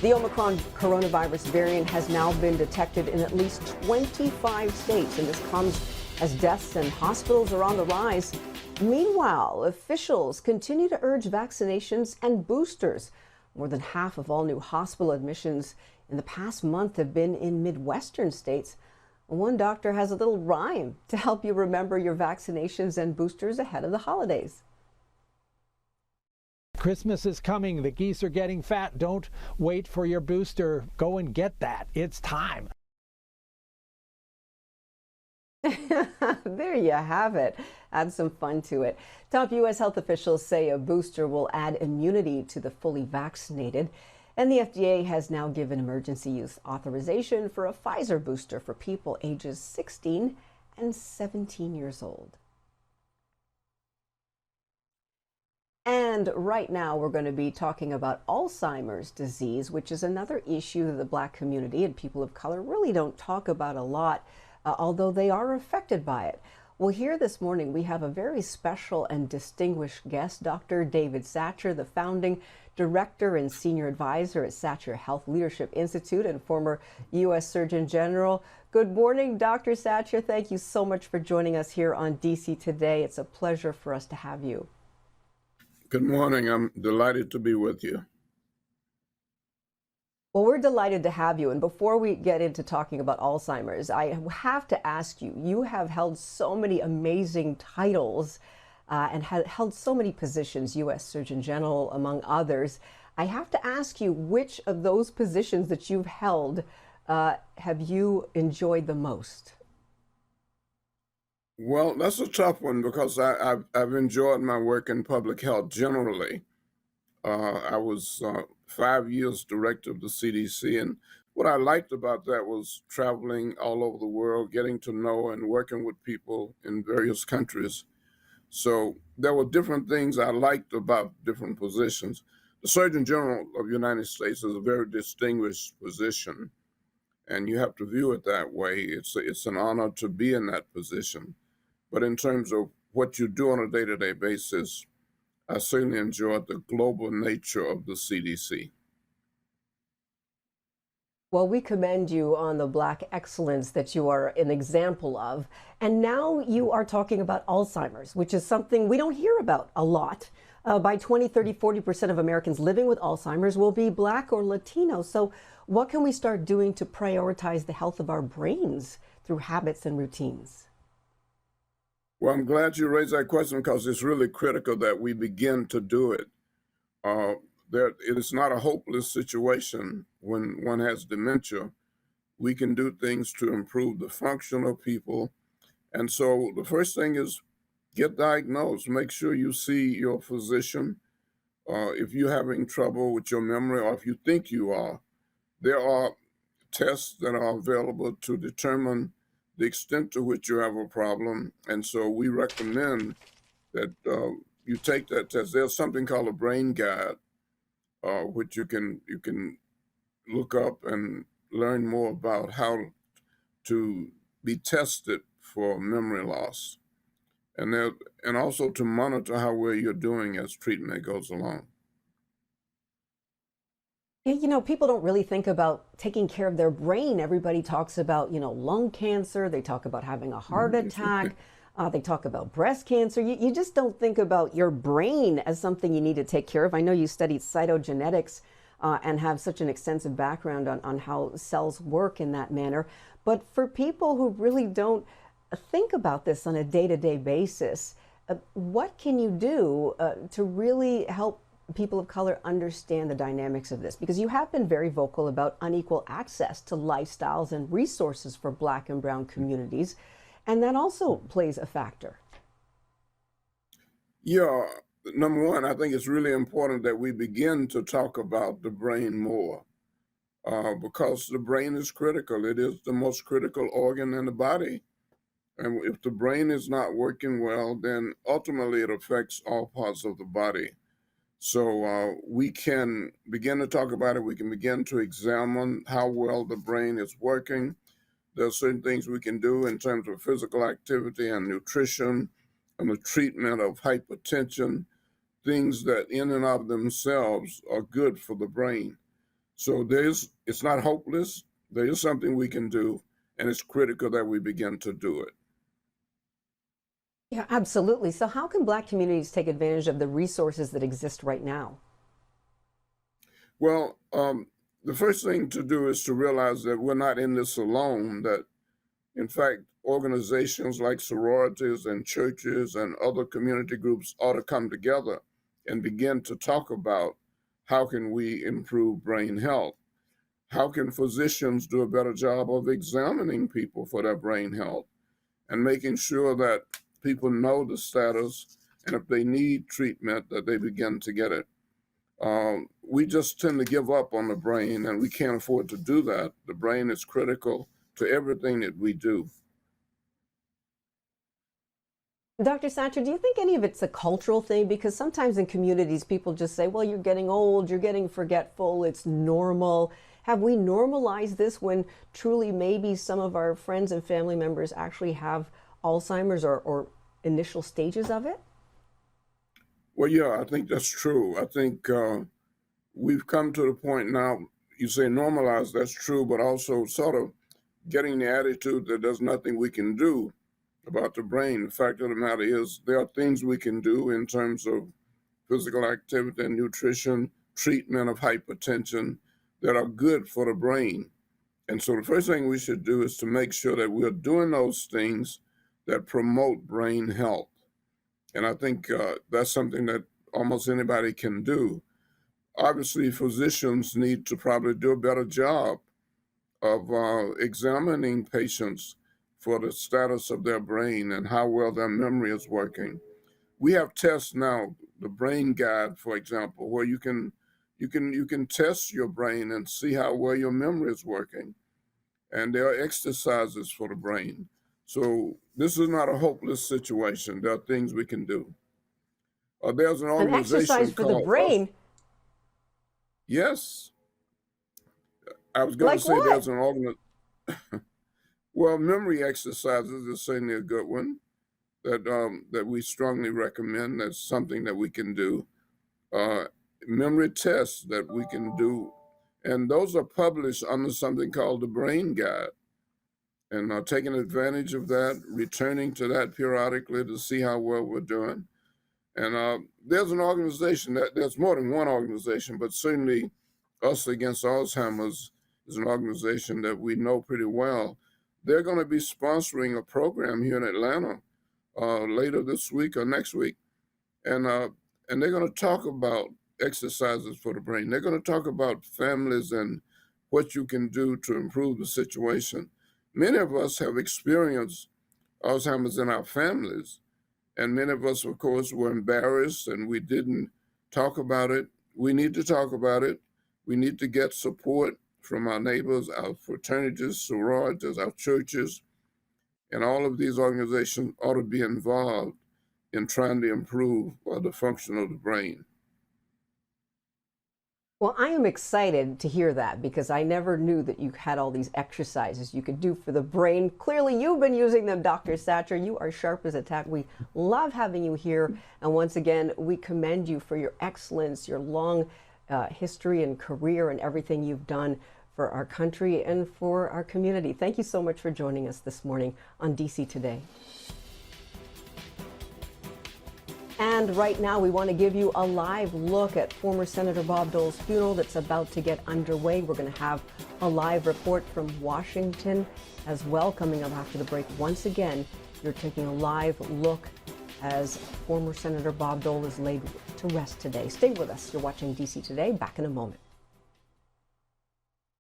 The Omicron coronavirus variant has now been detected in at least 25 states, and this comes as deaths and hospitals are on the rise. Meanwhile, officials continue to urge vaccinations and boosters. More than half of all new hospital admissions in the past month have been in Midwestern states. One doctor has a little rhyme to help you remember your vaccinations and boosters ahead of the holidays. Christmas is coming. The geese are getting fat. Don't wait for your booster. Go and get that. It's time. There you have it. Add some fun to it. Top U.S. health officials say a booster will add immunity to the fully vaccinated. And the FDA has now given emergency use authorization for a Pfizer booster for people ages 16 and 17 years old. And right now we're going to be talking about Alzheimer's disease, which is another issue that the Black community and people of color really don't talk about a lot, although they are affected by it. Well, here this morning we have a very special and distinguished guest, Dr. David Satcher, the founding director and senior advisor at Sathcher Health Leadership Institute and former U.S. Surgeon General. Good morning, Dr. Satcher. Thank you so much for joining us here on DC Today. It's a pleasure for us to have you. Good morning. I'm delighted to be with you. Well, we're delighted to have you. And before we get into talking about Alzheimer's, I have to ask you, you have held so many amazing titles and held so many positions, U.S. Surgeon General, among others. I have to ask you, which of those positions that you've held have you enjoyed the most? Well, that's a tough one because I've enjoyed my work in public health generally. I was 5 years director of the CDC, and what I liked about that was traveling all over the world, getting to know and working with people in various countries. So there were different things I liked about different positions. The Surgeon General of the United States is a very distinguished position, and you have to view it that way. It's an honor to be in that position. But in terms of what you do on a day-to-day basis, I certainly enjoyed the global nature of the CDC. Well, we commend you on the Black excellence that you are an example of. And now you are talking about Alzheimer's, which is something we don't hear about a lot. By 2030, 40% of Americans living with Alzheimer's will be Black or Latino. So what can we start doing to prioritize the health of our brains through habits and routines? Well, I'm glad you raised that question because it's really critical that we begin to do it. It is not a hopeless situation when one has dementia. We can do things to improve the function of people. And so the first thing is get diagnosed. Make sure you see your physician. If you're having trouble with your memory or if you think you are, there are tests that are available to determine the extent to which you have a problem. And so we recommend that you take that test. There's something called a brain guide, which you can look up and learn more about how to be tested for memory loss. And also to monitor how well you're doing as treatment goes along. You know, people don't really think about taking care of their brain. Everybody talks about, lung cancer. They talk about having a heart attack. They talk about breast cancer. You just don't think about your brain as something you need to take care of. I know you studied cytogenetics and have such an extensive background on how cells work in that manner. But for people who really don't think about this on a day-to-day basis, what can you do to really help people of color understand the dynamics of this? Because you have been very vocal about unequal access to lifestyles and resources for Black and brown communities, and that also plays a factor. Yeah, number one, I think it's really important that we begin to talk about the brain more because the brain is critical. It is the most critical organ in the body. And if the brain is not working well, then ultimately it affects all parts of the body. So we can begin to talk about it. We can begin to examine how well the brain is working. There are certain things we can do in terms of physical activity and nutrition and the treatment of hypertension, things that in and of themselves are good for the brain. So it's not hopeless. There is something we can do, and it's critical that we begin to do it. Yeah, absolutely. So how can Black communities take advantage of the resources that exist right now? Well, the first thing to do is to realize that we're not in this alone, that in fact, organizations like sororities and churches and other community groups ought to come together and begin to talk about how can we improve brain health? How can physicians do a better job of examining people for their brain health and making sure that people know the status, and if they need treatment, that they begin to get it. We just tend to give up on the brain, and we can't afford to do that. The brain is critical to everything that we do. Dr. Satcher, do you think any of it's a cultural thing? Because sometimes in communities, people just say, well, you're getting old, you're getting forgetful, it's normal. Have we normalized this when truly maybe some of our friends and family members actually have Alzheimer's or initial stages of it? Well, yeah, I think that's true. I think we've come to the point now, you say normalize, that's true, but also sort of getting the attitude that there's nothing we can do about the brain. The fact of the matter is there are things we can do in terms of physical activity and nutrition, treatment of hypertension that are good for the brain. And so the first thing we should do is to make sure that we're doing those things that promote brain health. And I think that's something that almost anybody can do. Obviously, physicians need to probably do a better job of examining patients for the status of their brain and how well their memory is working. We have tests now, the Brain Guide, for example, where you can test your brain and see how well your memory is working. And there are exercises for the brain. So this is not a hopeless situation. There are things we can do. There's an organization An exercise for the brain? Yes. I was going to say what? there's an organization. Well, memory exercises is certainly a good one that we strongly recommend. That's something that we can do. Memory tests that we can do. And those are published under something called the Brain Guide. And taking advantage of that, returning to that periodically to see how well we're doing. And there's an organization, there's more than one organization, but certainly Us Against Alzheimer's is an organization that we know pretty well. They're going to be sponsoring a program here in Atlanta later this week or next week. And they're going to talk about exercises for the brain. They're going to talk about families and what you can do to improve the situation. Many of us have experienced Alzheimer's in our families, and many of us, of course, were embarrassed and we didn't talk about it. We need to talk about it. We need to get support from our neighbors, our fraternities, sororities, our churches, and all of these organizations ought to be involved in trying to improve the function of the brain. Well, I am excited to hear that because I never knew that you had all these exercises you could do for the brain. Clearly, you've been using them, Dr. Satcher. You are sharp as a tack. We love having you here. And once again, we commend you for your excellence, your long history and career and everything you've done for our country and for our community. Thank you so much for joining us this morning on DC Today. And right now, we want to give you a live look at former Senator Bob Dole's funeral that's about to get underway. We're going to have a live report from Washington as well coming up after the break. Once again, you're taking a live look as former Senator Bob Dole is laid to rest today. Stay with us. You're watching DC Today. Back in a moment.